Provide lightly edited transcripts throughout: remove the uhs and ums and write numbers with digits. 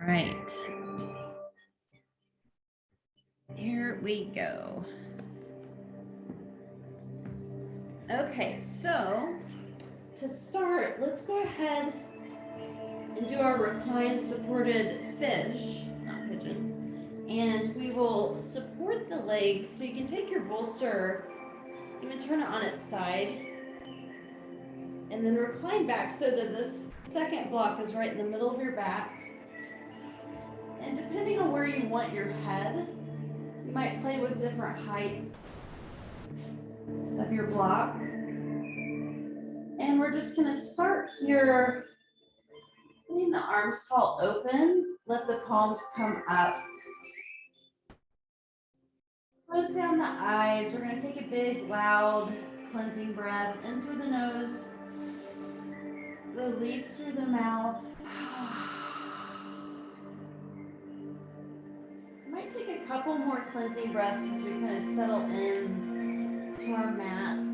All right. Here we go. Okay, so to start, let's go ahead and do our reclined supported fish, not pigeon. And we will support the legs, so you can take your bolster, even turn it on its side, and then recline back so that this second block is right in the middle of your back. And depending on where you want your head, you might play with different heights of your block. And we're just gonna start here, letting the arms fall open, let the palms come up. Close down the eyes. We're gonna take a big, loud, cleansing breath in through the nose, release through the mouth. Might take a couple more cleansing breaths as we kind of settle in to our mats.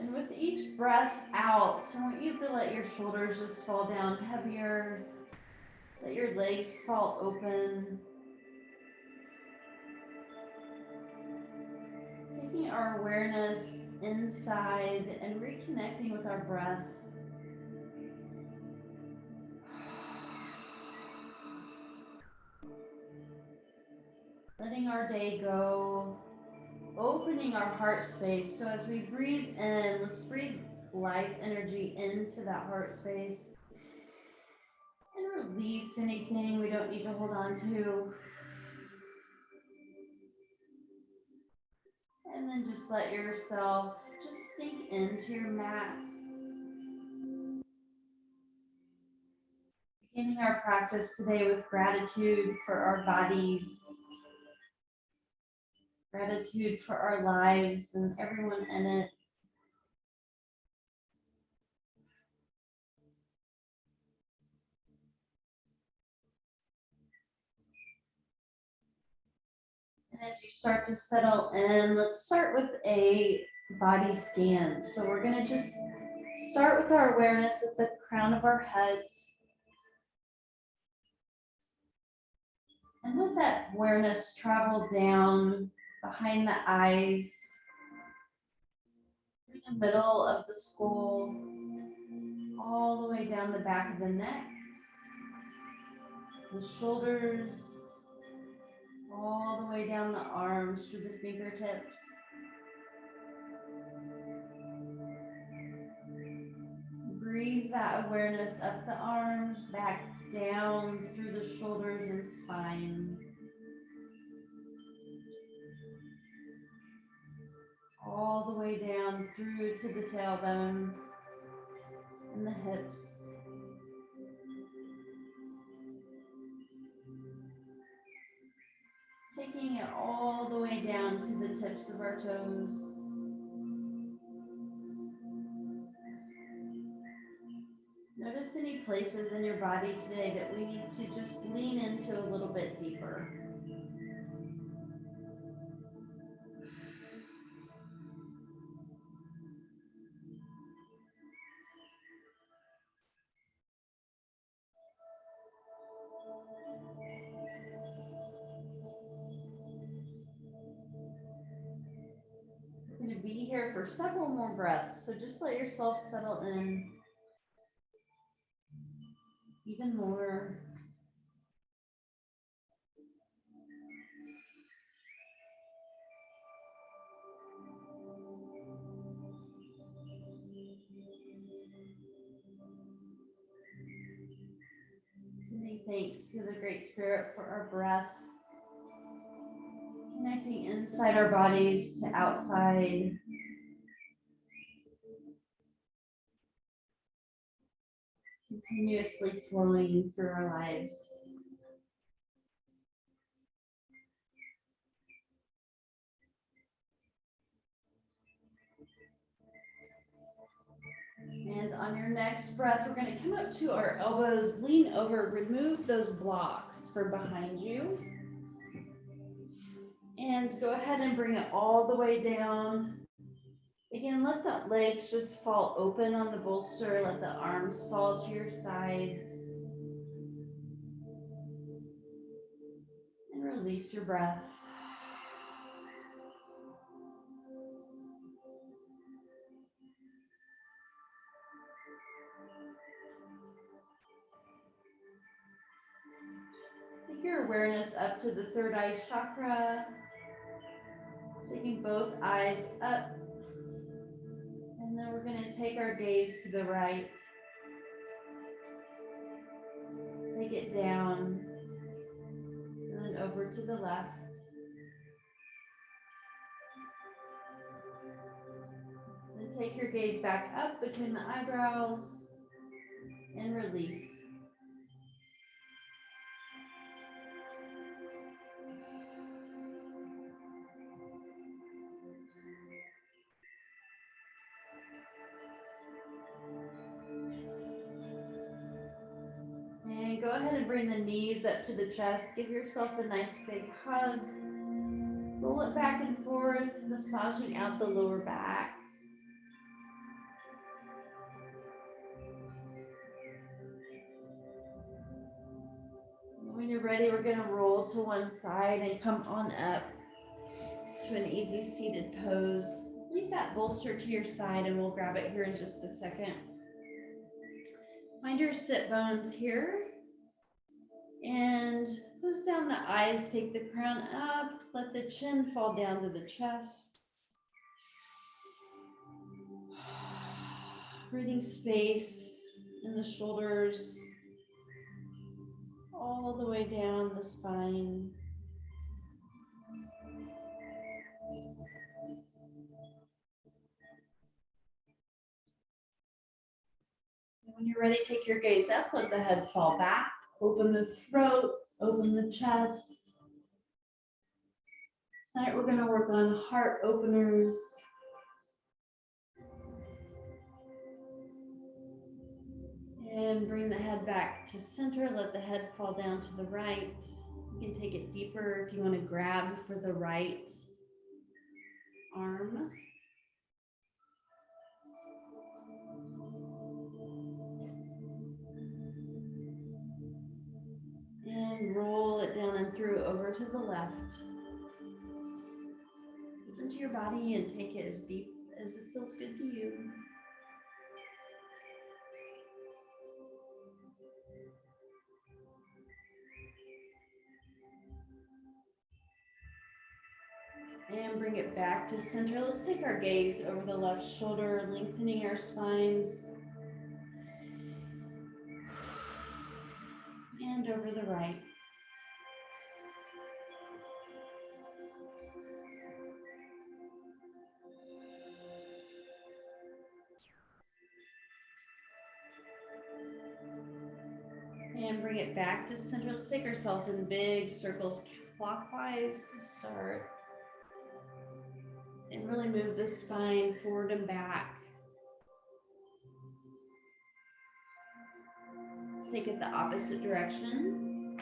And with each breath out, I want you to let your shoulders just fall down heavier. Let your legs fall open. Taking our awareness inside and reconnecting with our breath. Letting our day go, opening our heart space. So as we breathe in, let's breathe life energy into that heart space. And release anything we don't need to hold on to. And then just let yourself just sink into your mat. Beginning our practice today with gratitude for our bodies, gratitude for our lives and everyone in it. And as you start to settle in, let's start with a body scan. So we're going to just start with our awareness at the crown of our heads. And let that awareness travel down behind the eyes, through the middle of the skull, all the way down the back of the neck, the shoulders, all the way down the arms through the fingertips. Breathe that awareness up the arms, back down through the shoulders and spine. All the way down through to the tailbone and the hips. Taking it all the way down to the tips of our toes. Notice any places in your body today that we need to just lean into a little bit deeper. We're going to be here for several more breaths, so just let yourself settle in even more. Sending thanks to the Great Spirit for our breath, connecting inside our bodies to outside. Continuously flowing through our lives. And on your next breath, we're going to come up to our elbows, lean over, remove those blocks from behind you. And go ahead and bring it all the way down. Again, let the legs just fall open on the bolster. Let the arms fall to your sides. release your breath. Take your awareness up to the third eye chakra, taking both eyes up. And then we're going to take our gaze to the right. Take it down, and then over to the left. Then take your gaze back up between the eyebrows and release. And go ahead and bring the knees up to the chest. Give yourself a nice big hug. Roll it back and forth, massaging out the lower back. When you're ready, we're going to roll to one side and come on up to an easy seated pose. Leave that bolster to your side and we'll grab it here in just a second. Find your sit bones here and close down the eyes, take the crown up, let the chin fall down to the chest. Breathing space in the shoulders, all the way down the spine. When you're ready, take your gaze up, let the head fall back, open the throat, open the chest. Tonight we're going to work on heart openers. And bring the head back to center, let the head fall down to the right. You can take it deeper if you want to grab for the right arm. And roll it down and through over to the left. Listen to your body and take it as deep as it feels good to you. And bring it back to center. Let's take our gaze over the left shoulder, lengthening our spines. And over the right. And bring it back to center. Let's take ourselves in big circles clockwise to start. And really move the spine forward and back. Let's take it the opposite direction.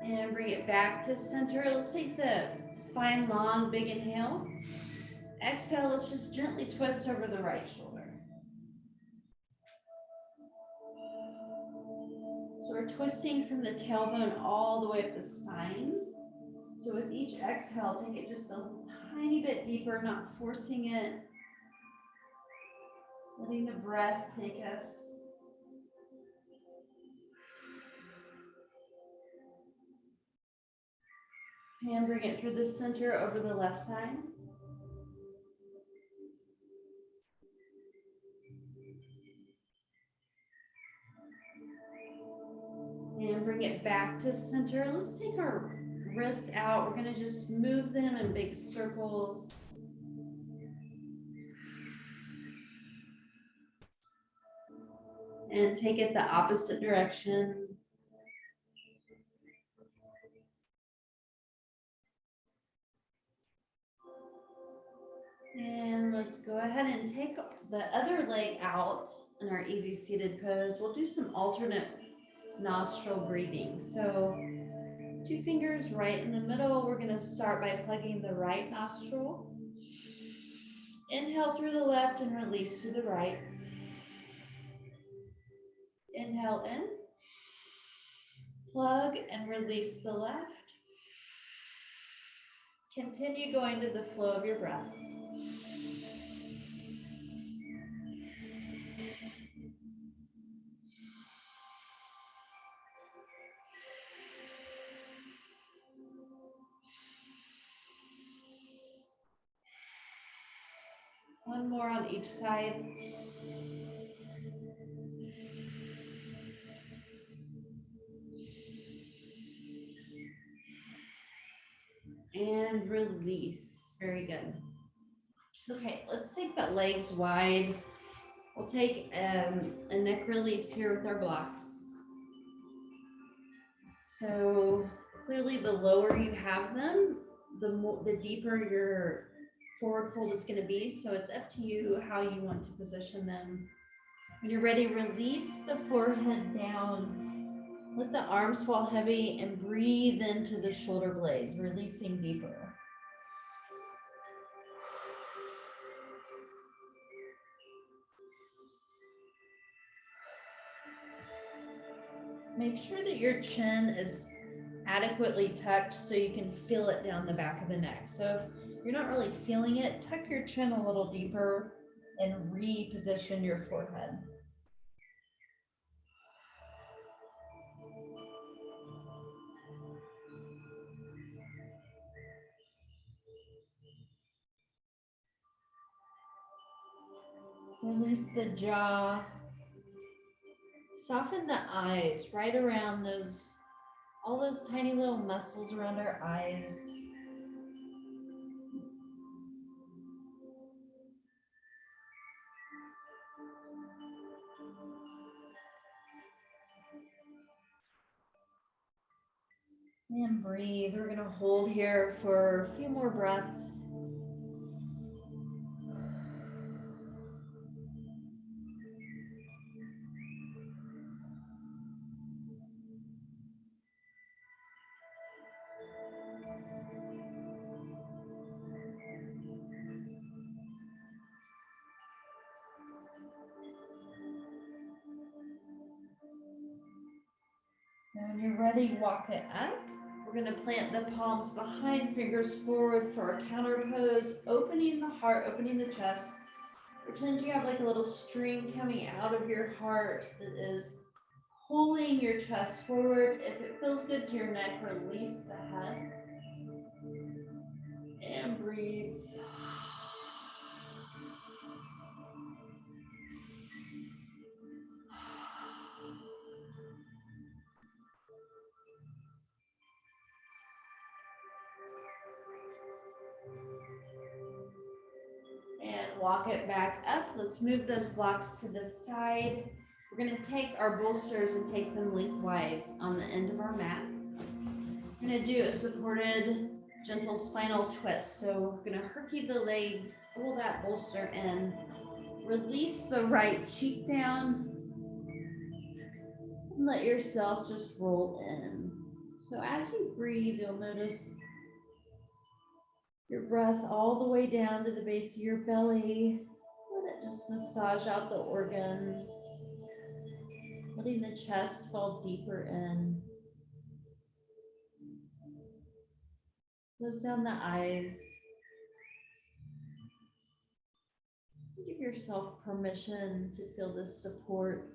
And bring it back to center. Let's take the spine long, big inhale. Exhale, let's just gently twist over the right shoulder. So we're twisting from the tailbone all the way up the spine. So with each exhale, take it just a tiny bit deeper, not forcing it. Letting the breath take us. And bring it through the center over the left side. And bring it back to center. Let's take our wrists out. We're going to just move them in big circles. And take it the opposite direction. And let's go ahead and take the other leg out in our easy seated pose. We'll do some alternate nostril breathing. So 2 fingers right in the middle. We're going to start by plugging the right nostril. Inhale through the left and release through the right. Inhale in, plug and release the left. Continue going to the flow of your breath. One more on each side. And release. Very good. Okay, let's take the legs wide. We'll take a neck release here with our blocks. So clearly the lower you have them, the deeper your forward fold is going to be. So it's up to you how you want to position them. When you're ready, release the forehead down. Let the arms fall heavy and breathe into the shoulder blades, releasing deeper. Make sure that your chin is adequately tucked so you can feel it down the back of the neck. So if you're not really feeling it, tuck your chin a little deeper and reposition your forehead. Release the jaw. Soften the eyes right around all those tiny little muscles around our eyes. And breathe. We're going to hold here for a few more breaths. When you're ready, walk it up. We're going to plant the palms behind, fingers forward for our counter pose, opening the heart, opening the chest. Pretend you have like a little stream coming out of your heart that is pulling your chest forward. If it feels good to your neck, release the head. And breathe. And walk it back up. Let's move those blocks to the side. We're going to take our bolsters and take them lengthwise on the end of our mats. We're going to do a supported gentle spinal twist. So we're going to herky the legs, pull that bolster in, release the right cheek down, and let yourself just roll in. So as you breathe, you'll notice your breath all the way down to the base of your belly. Let it just massage out the organs, letting the chest fall deeper in. Close down the eyes. Give yourself permission to feel this support,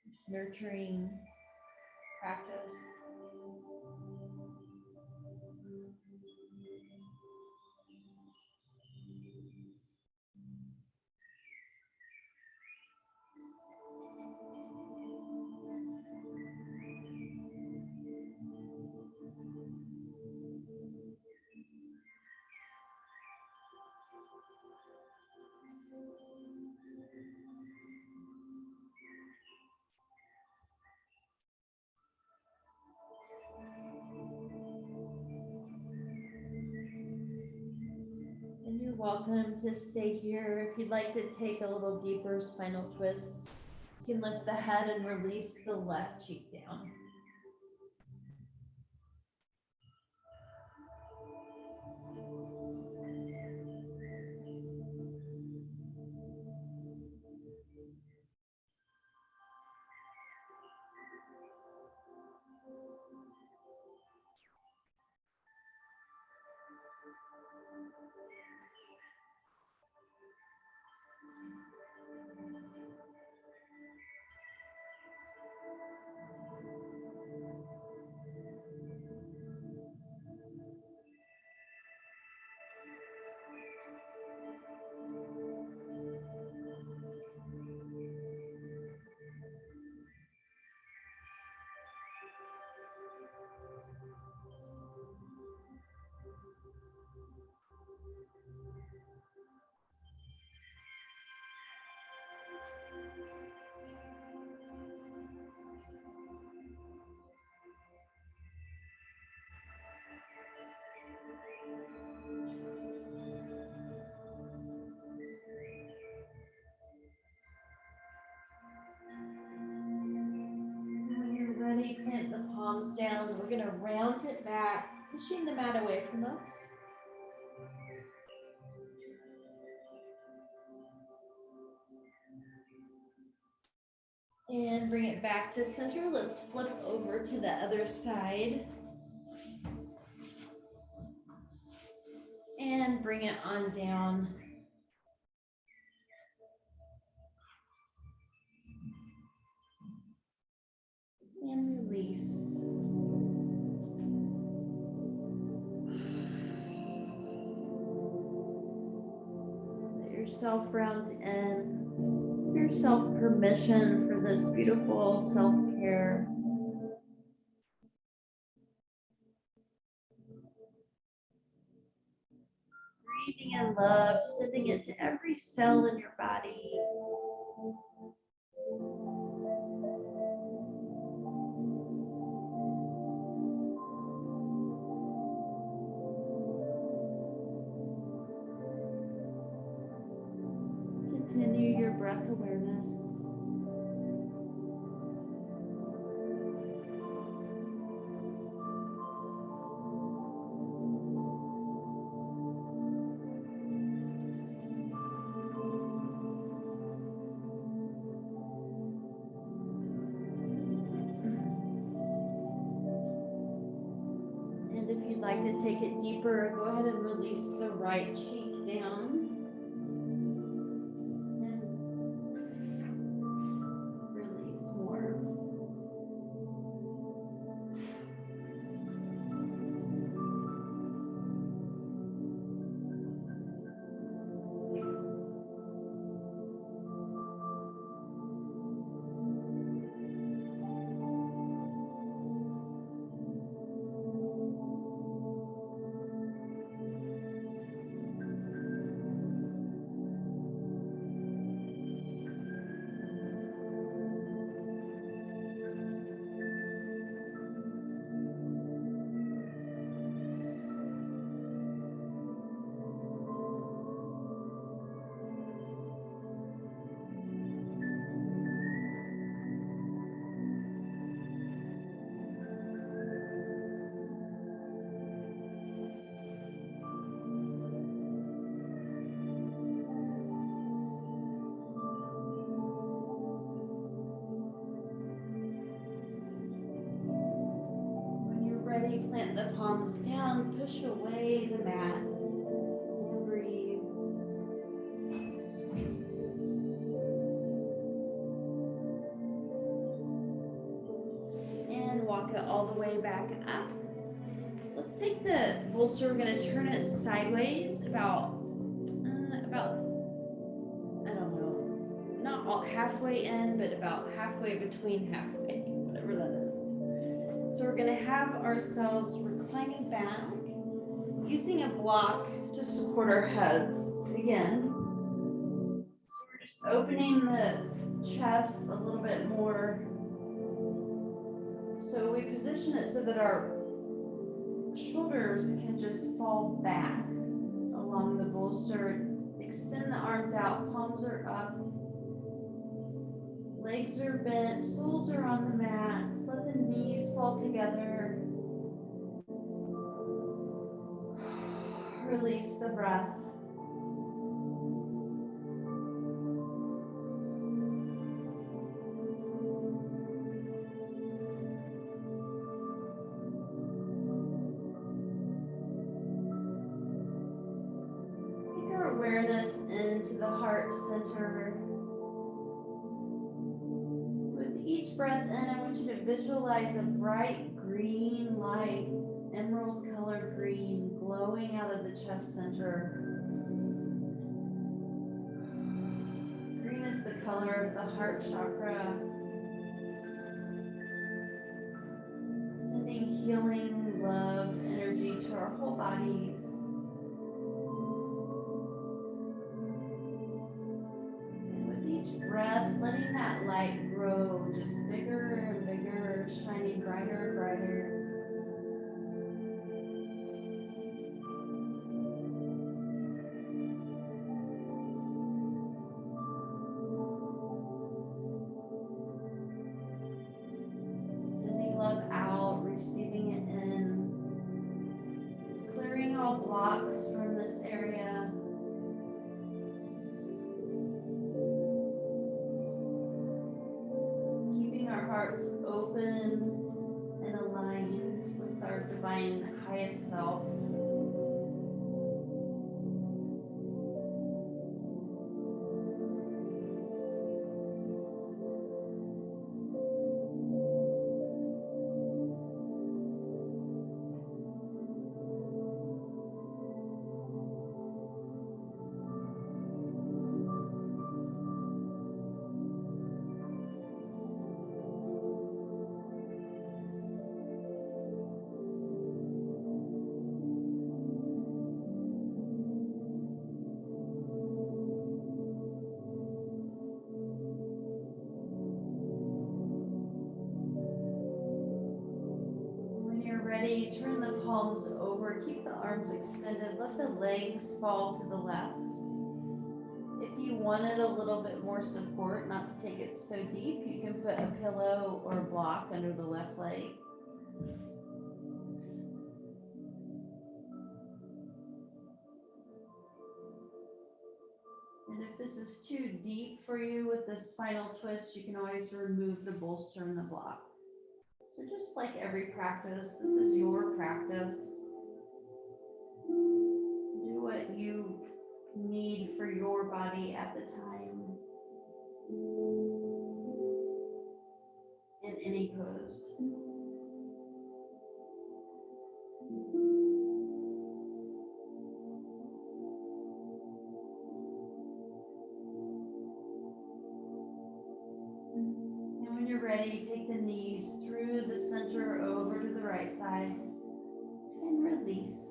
this nurturing practice. And you're welcome to stay here. If you'd like to take a little deeper spinal twist, you can lift the head and release the left cheek down. palms down. We're going to round it back, pushing the mat away from us. And bring it back to center. Let's flip over to the other side. And bring it on down. And release. Let yourself round in. Give yourself permission for this beautiful self-care. Breathing in love, sending it to every cell in your body. Continue your breath awareness. And if you'd like to take it deeper, go ahead and release the right cheek down. Ready, plant the palms down, push away the mat, and breathe. And walk it all the way back up. Let's take the bolster, we're going to turn it sideways about, I don't know, not all, halfway in, but about halfway between halfway, whatever that is. So we're going to have ourselves reclining back, using a block to support our heads again. So we're just opening the chest a little bit more. So we position it so that our shoulders can just fall back along the bolster. Extend the arms out, palms are up. Legs are bent, soles are on the mat. Let the knees fall together. Release the breath. Take our awareness into the heart center. Each breath in, I want you to visualize a bright green light, emerald colored green, glowing out of the chest center. Green is the color of the heart chakra. Sending healing, love, energy to our whole bodies. Breath, letting that light grow just bigger and bigger, shining brighter and brighter. Sending love out, divine highest self. Ready, turn the palms over, keep the arms extended, let the legs fall to the left. If you wanted a little bit more support, not to take it so deep, you can put a pillow or a block under the left leg. And if this is too deep for you with the spinal twist, you can always remove the bolster and the block. So just like every practice, this is your practice. Do what you need for your body at the time. In any pose. And when you're ready, take the knees through the center over to the right side and release.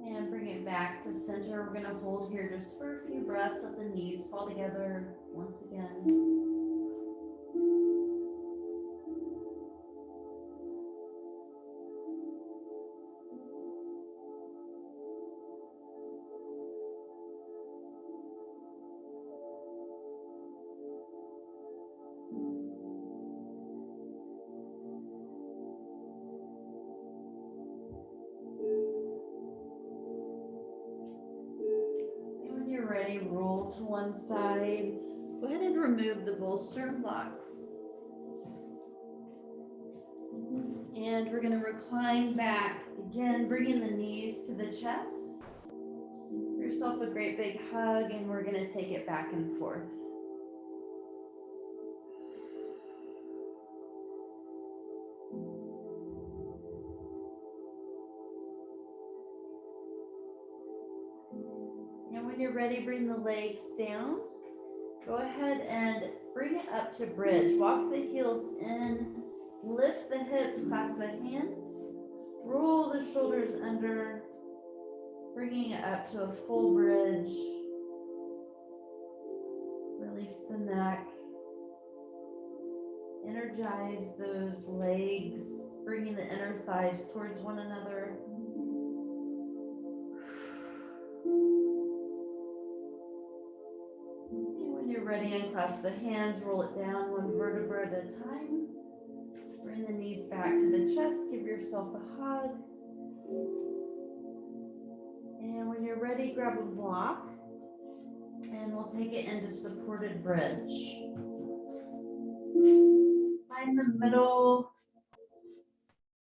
And bring it back to center. We're going to hold here just for a few breaths. Let the knees fall together once again. Ready, roll to one side. Go ahead and remove the bolster and blocks. And we're going to recline back. Again, bringing the knees to the chest. Give yourself a great big hug, and we're going to take it back and forth. And when you're ready, bring the legs down. Go ahead and bring it up to bridge. Walk the heels in, lift the hips, clasp the hands, roll the shoulders under, bringing it up to a full bridge. Release the neck. Energize those legs, bringing the inner thighs towards one another. You're ready, unclasp the hands, roll it down one vertebra at a time. Bring the knees back to the chest, give yourself a hug. And when you're ready, grab a block and we'll take it into supported bridge. Find the middle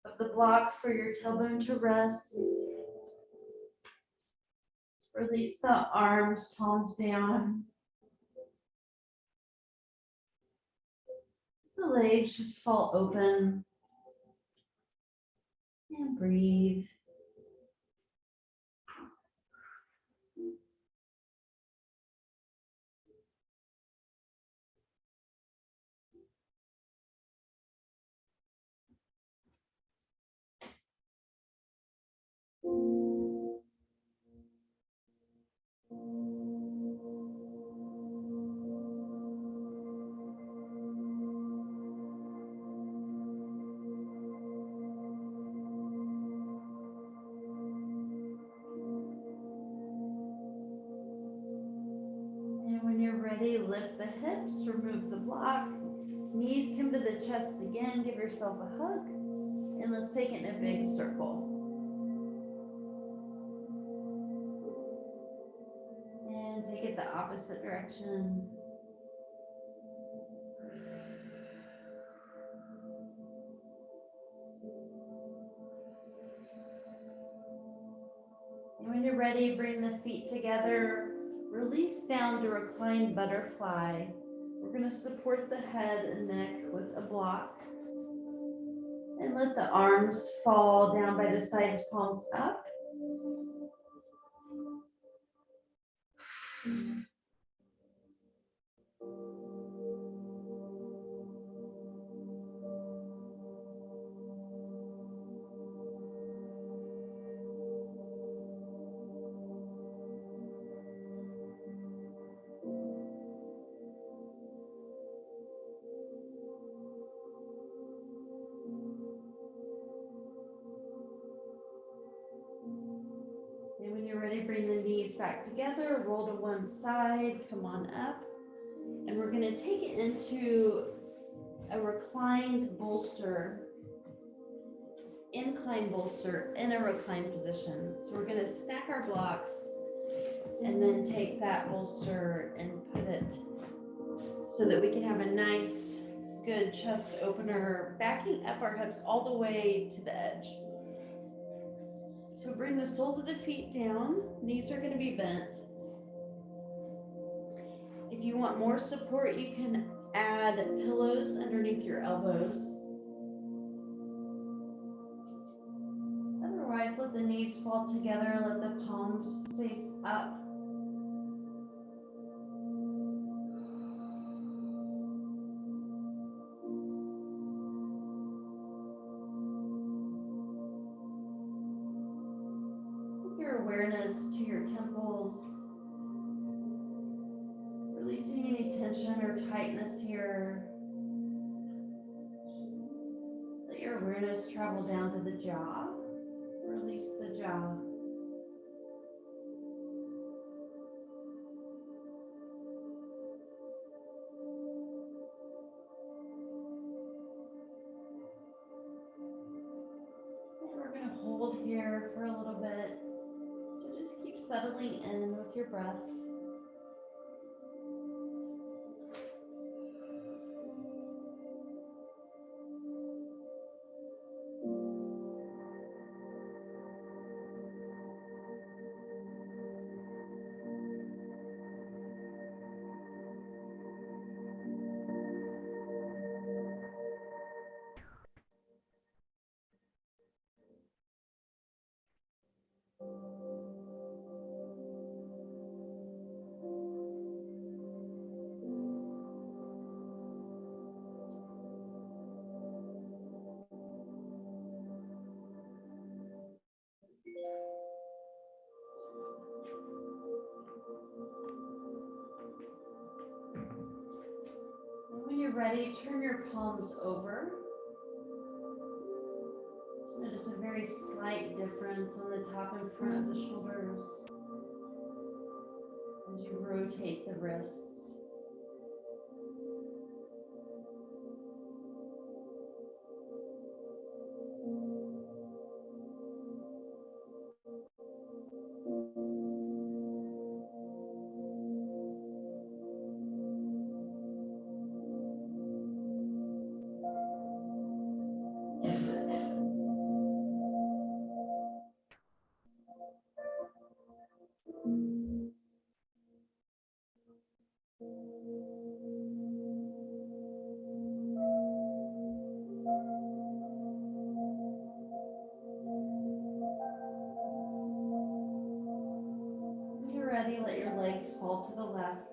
of the block for your tailbone to rest. Release the arms, palms down. The legs just fall open and breathe. ready, lift the hips, remove the block. Knees come to the chest again. Give yourself a hug. And let's take it in a big circle. And take it the opposite direction. And when you're ready, bring the feet together. Release down to reclined butterfly. We're going to support the head and neck with a block. And let the arms fall down by the sides, palms up. And when you're ready, bring the knees back together, roll to one side, come on up. And we're going to take it into a reclined bolster, inclined bolster in a reclined position. So we're going to stack our blocks and then take that bolster and put it so that we can have a nice, good chest opener, backing up our hips all the way to the edge. So bring the soles of the feet down, knees are going to be bent. If you want more support, you can add pillows underneath your elbows. Otherwise, let the knees fall together, let the palms face up. Awareness to your temples, releasing any tension or tightness here. Let your awareness travel down to the jaw. Release the jaw. And we're going to hold here for a little bit. So just keep settling in with your breath. When you're ready, turn your palms over. Just notice a very slight difference on the top and front of the shoulders as you rotate the wrists. When you're ready, let your legs fall to the left.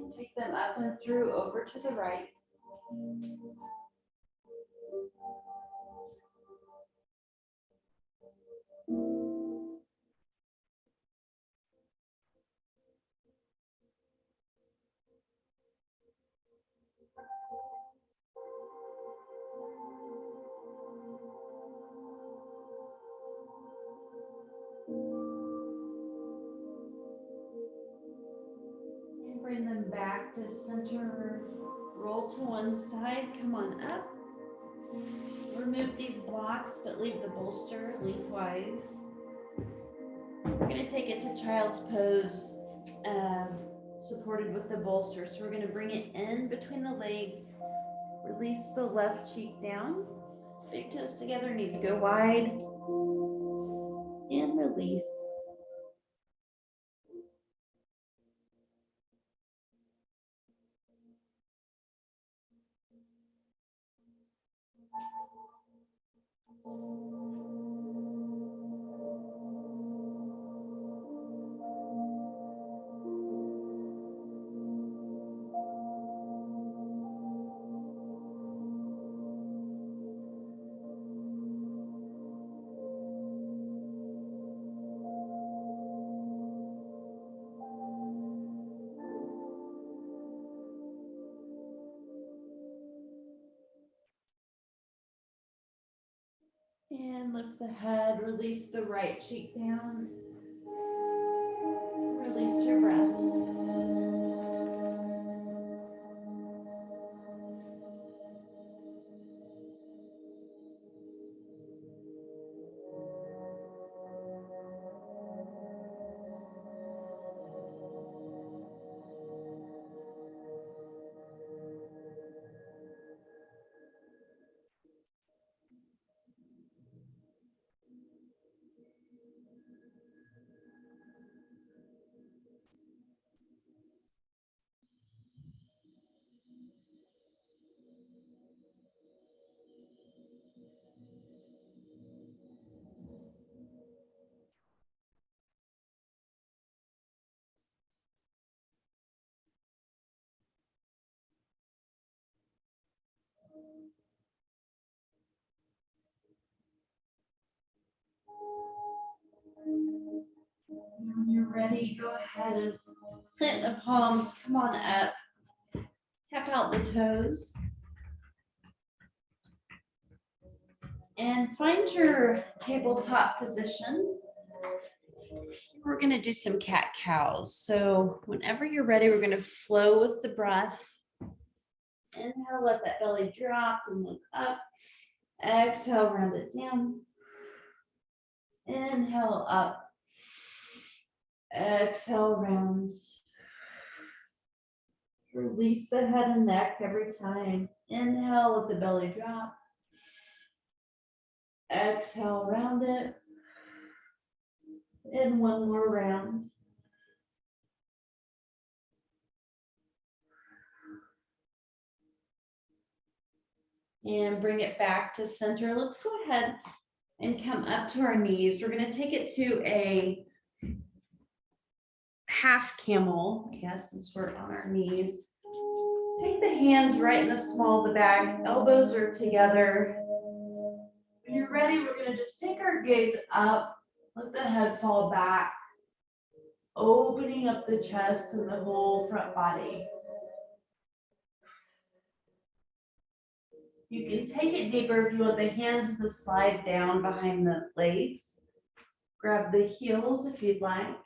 And take them up and through over to the right. And bring them back to center. Roll to one side, come on up. Remove these blocks, but leave the bolster lengthwise. We're gonna take it to child's pose, supported with the bolster. So we're gonna bring it in between the legs, release the left cheek down, big toes together, knees go wide, and release. And lift the head, release the right cheek down. Release your breath. When you're ready, go ahead and plant the palms, come on up. Tap out the toes. And find your tabletop position. We're gonna do some cat-cows. So whenever you're ready, we're gonna flow with the breath. Inhale, let that belly drop and look up. Exhale, round it down. Inhale, up. Exhale, round. Release the head and neck every time. Inhale, let the belly drop. Exhale, round it. And one more round. And bring it back to center. Let's go ahead and come up to our knees. We're going to take it to a half camel, I guess, since we're on our knees. Take the hands right in the small of the back. Elbows are together. When you're ready, we're going to just take our gaze up. Let the head fall back. Opening up the chest and the whole front body. You can take it deeper if you want the hands to slide down behind the legs. Grab the heels if you'd like.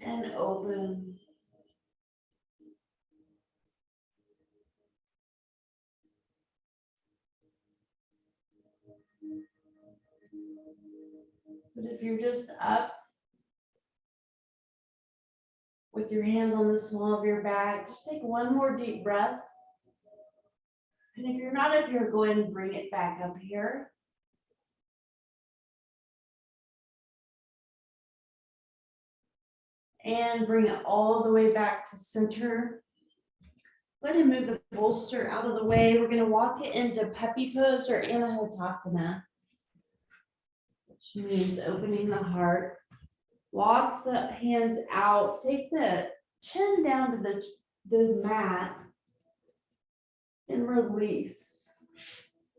And open. But if you're just up with your hands on the small of your back, just take one more deep breath. And if you're not up here, go ahead and bring it back up here. And bring it all the way back to center. Go ahead and move the bolster out of the way. We're going to walk it into Peppy pose or Anahatasana, which means opening the heart. Walk the hands out. Take the chin down to the mat and release.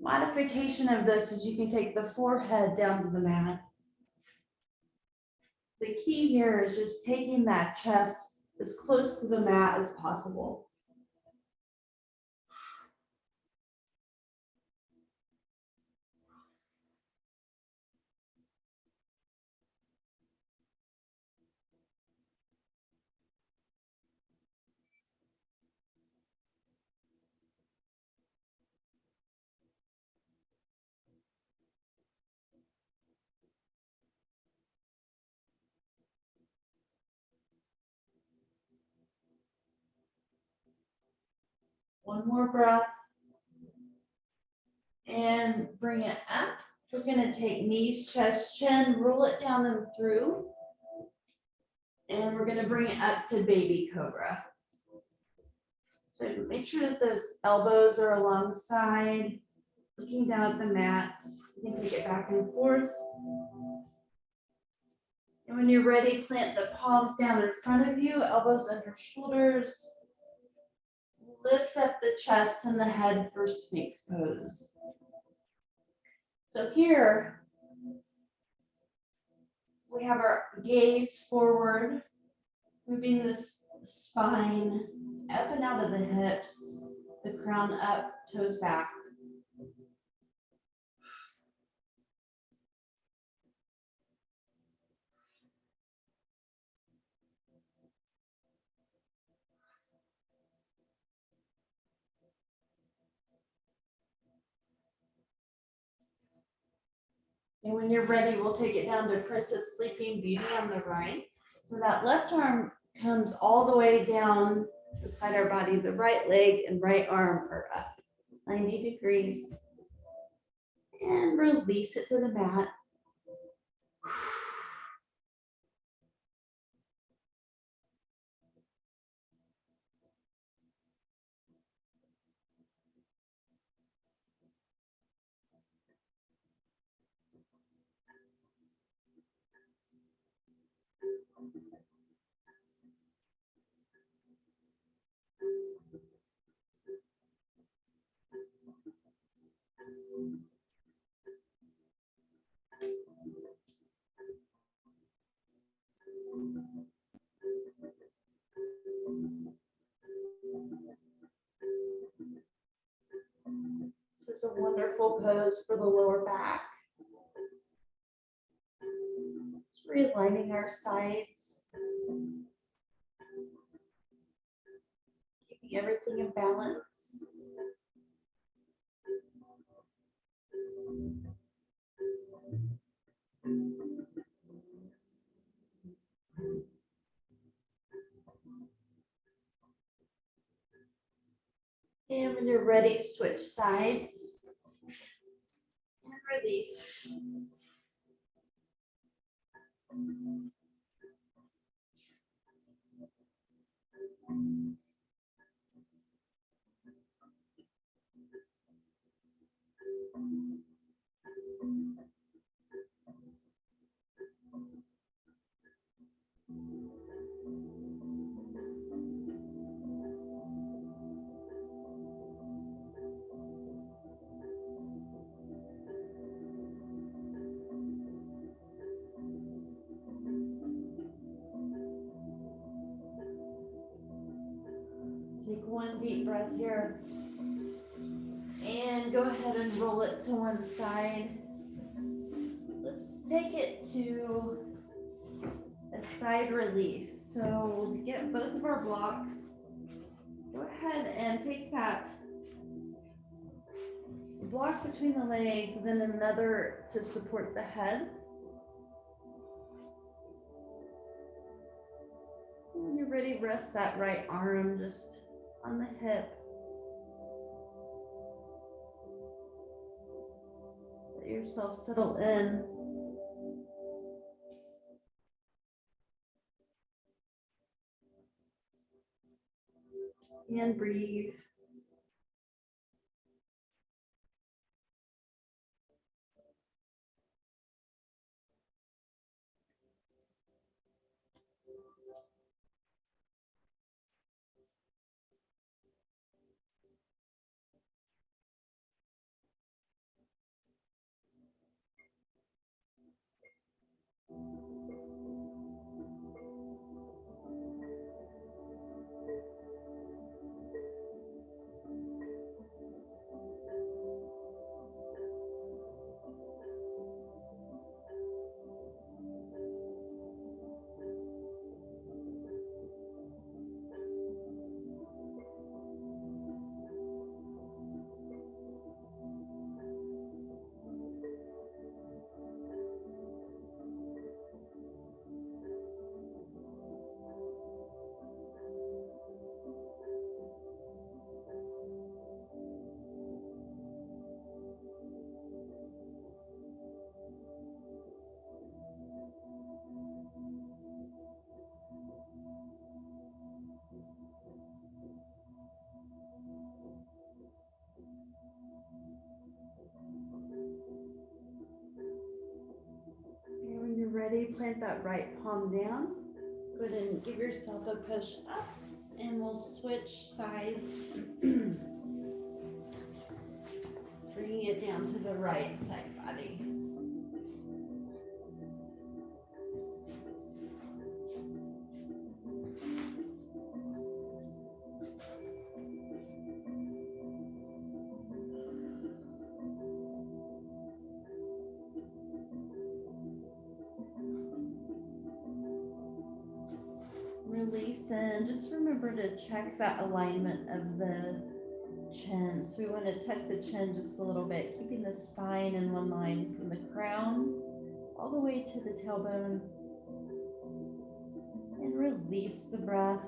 Modification of this is you can take the forehead down to the mat. The key here is just taking that chest as close to the mat as possible. One more breath. And bring it up. We're going to take knees, chest, chin, roll it down and through. And we're going to bring it up to baby cobra. So make sure that those elbows are alongside, looking down at the mat. You can take it back and forth. And when you're ready, plant the palms down in front of you, elbows under shoulders. Lift up the chest and the head for Sphinx pose. So here, we have our gaze forward, moving the spine up and out of the hips, the crown up, toes back. And when you're ready, we'll take it down to Princess Sleeping Beauty on the right. So that left arm comes all the way down beside our body. The right leg and right arm are up 90 degrees. And release it to the mat. This is a wonderful pose for the lower back. Just realigning our sides. Keeping everything in balance. And when you're ready, switch sides and release. Take one deep breath here. And go ahead and roll it to one side. Let's take it to a side release. So to get both of our blocks, go ahead and take that block between the legs and then another to support the head. When you're ready, rest that right arm just on the hip. Let yourself settle in. And breathe. When you're ready, plant that right palm down. Go ahead and give yourself a push up, and we'll switch sides. Bringing it down to the right side body. Release, and just remember to check that alignment of the chin. So we want to tuck the chin just a little bit, keeping the spine in one line from the crown all the way to the tailbone. And release the breath.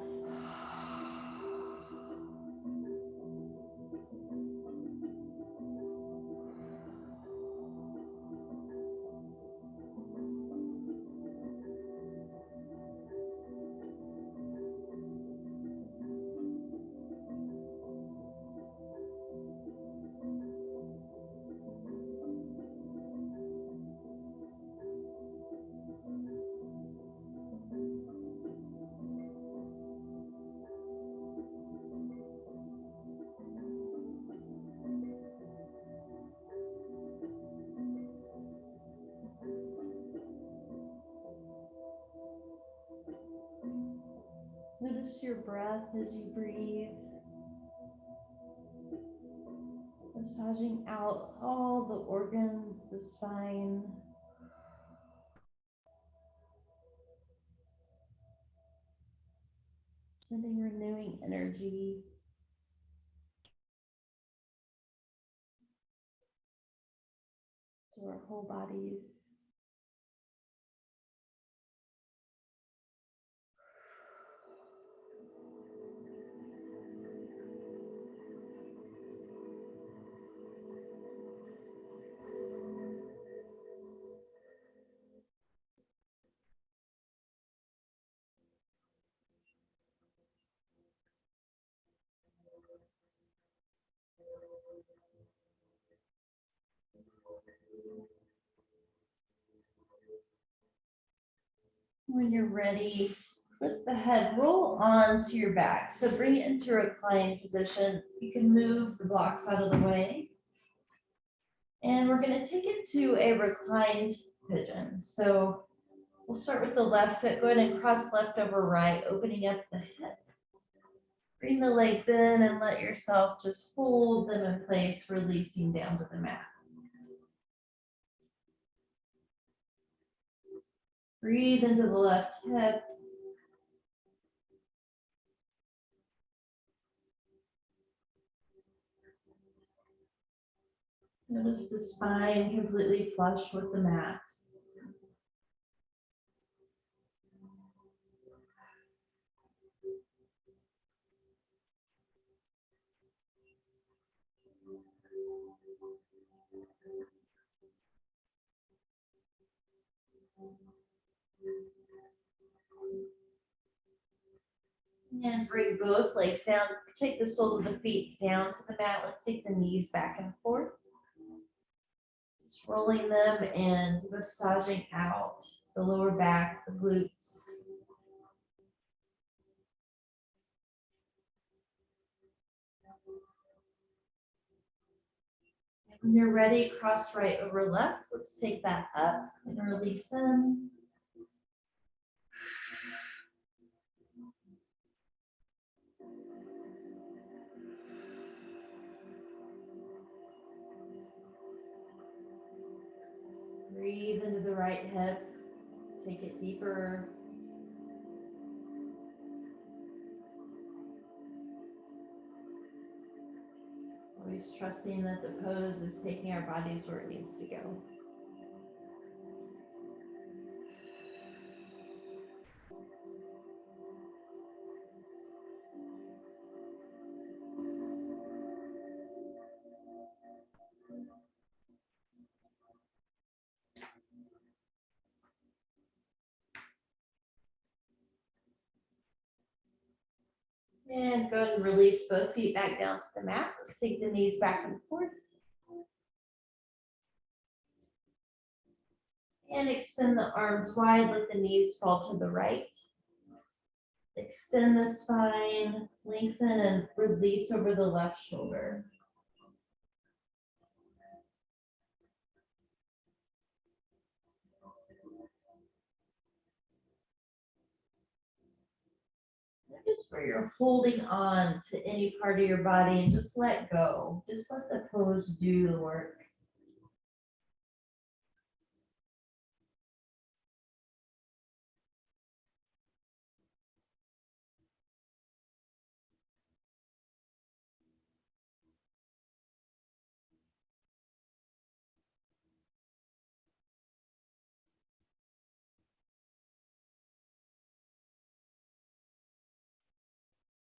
Notice your breath as you breathe, massaging out all the organs, the spine. Sending renewing energy to our whole bodies. When you're ready, lift the head, roll onto your back. So bring it into reclined position. You can move the blocks out of the way. And we're going to take it to a reclined pigeon. So we'll start with the left foot. Go ahead and cross left over right, opening up the hip. Bring the legs in and let yourself just hold them in place, releasing down to the mat. Breathe into the left hip. Notice the spine completely flush with the mat. And bring both legs down. Take the soles of the feet down to the mat. Let's take the knees back and forth. Just rolling them and massaging out the lower back, the glutes. When you're ready, cross right over left. Let's take that up and release in. Breathe into the right hip. Take it deeper. Always trusting that the pose is taking our bodies where it needs to go. And go ahead and release both feet back down to the mat. Let's take the knees back and forth. And extend the arms wide, let the knees fall to the right. Extend the spine, lengthen and release over the left shoulder. Notice where you're holding on to any part of your body and just let go. Just let the pose do the work.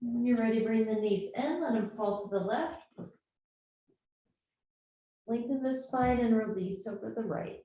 When you're ready, bring the knees in, let them fall to the left. Lengthen the spine and release over the right.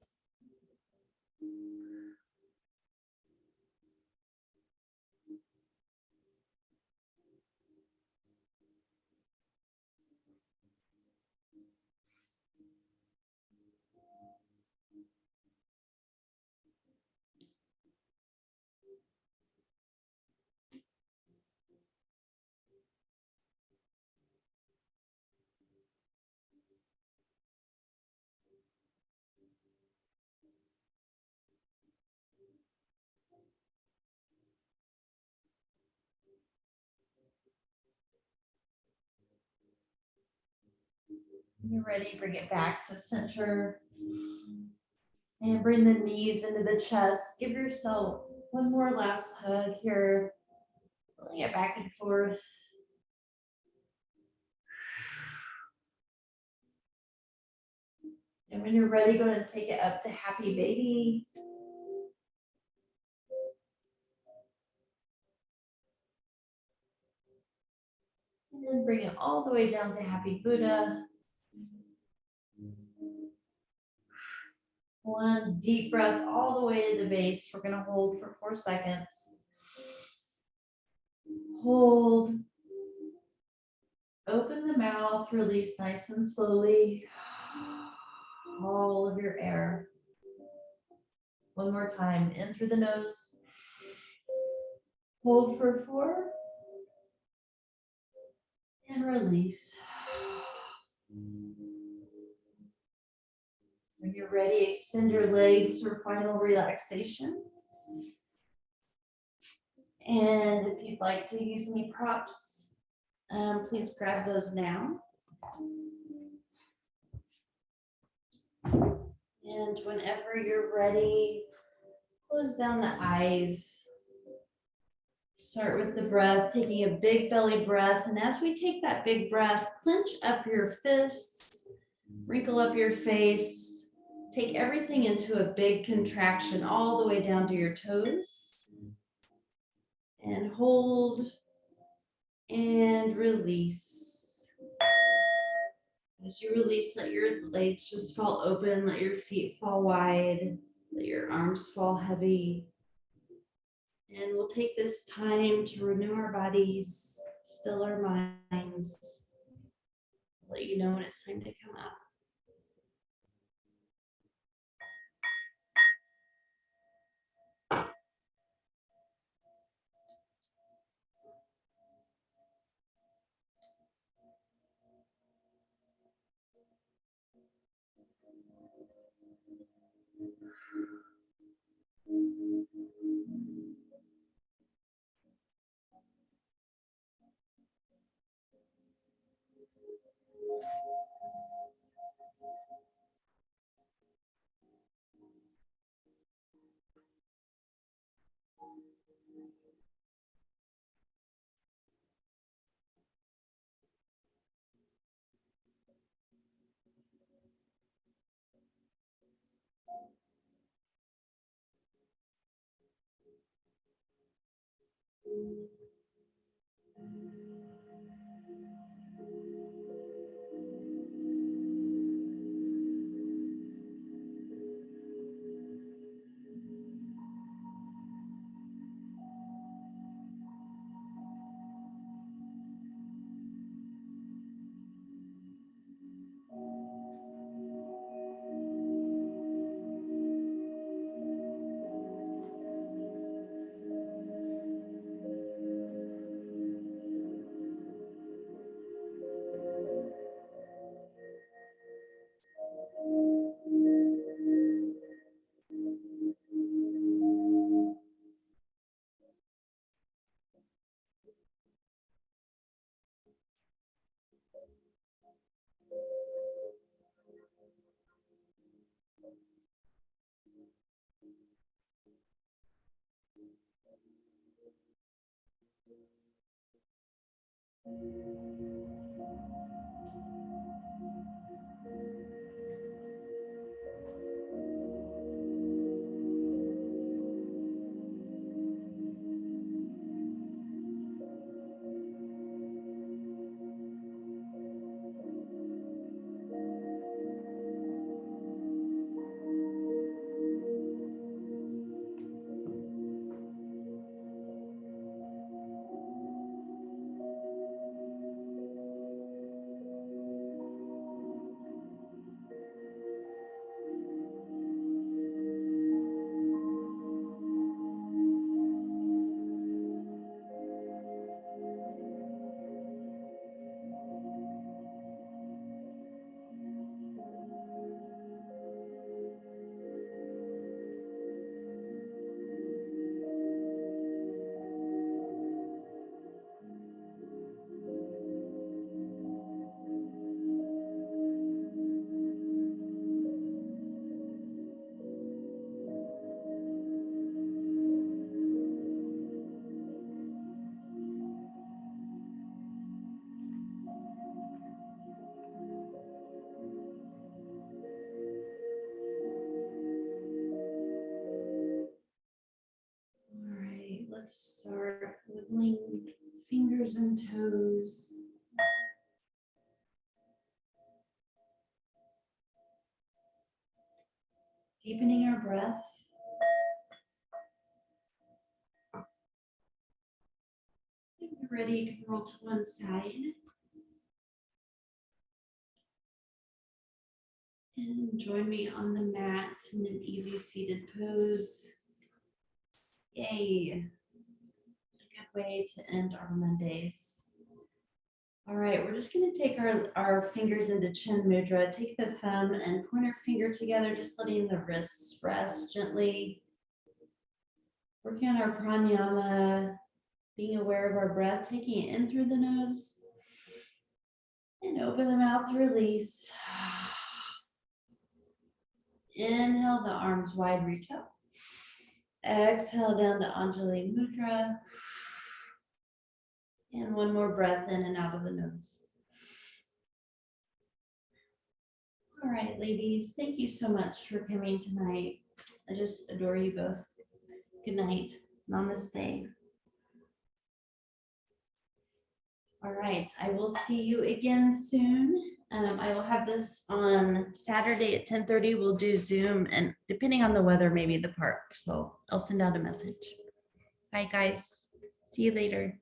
When you're ready, bring it back to center. And bring the knees into the chest. Give yourself one more last hug here. Pulling it back and forth. And when you're ready, go ahead and take it up to happy baby. And then bring it all the way down to happy Buddha. One deep breath all the way to the base. We're going to hold for 4 seconds. Hold. Open the mouth, release nice and slowly. All of your air. One more time. In through the nose. Hold for 4. And release. When you're ready, extend your legs for final relaxation. And if you'd like to use any props, please grab those now. And whenever you're ready, close down the eyes. Start with the breath, taking a big belly breath. And as we take that big breath, clench up your fists, wrinkle up your face. Take everything into a big contraction all the way down to your toes. And hold and release. As you release, let your legs just fall open, let your feet fall wide, let your arms fall heavy. And we'll take this time to renew our bodies, still our minds, let you know when it's time to come up. Let's start wiggling fingers and toes. Deepening our breath. If you're ready, you can roll to one side. And join me on the mat in an easy seated pose. Yay. A good way to end our Mondays. All right, we're just going to take our fingers into Chin Mudra. Take the thumb and pointer finger together, just letting the wrists rest gently. Working on our pranayama, being aware of our breath, taking it in through the nose. And open the mouth to release. Inhale, the arms wide, reach up. Exhale down to Anjali Mudra. And one more breath in and out of the nose. All right, ladies, thank you so much for coming tonight. I just adore you both. Good night. Namaste. All right, I will see you again soon. I will have this on Saturday at 10:30. We'll do Zoom, and depending on the weather, maybe the park. So I'll send out a message. Bye, guys. See you later.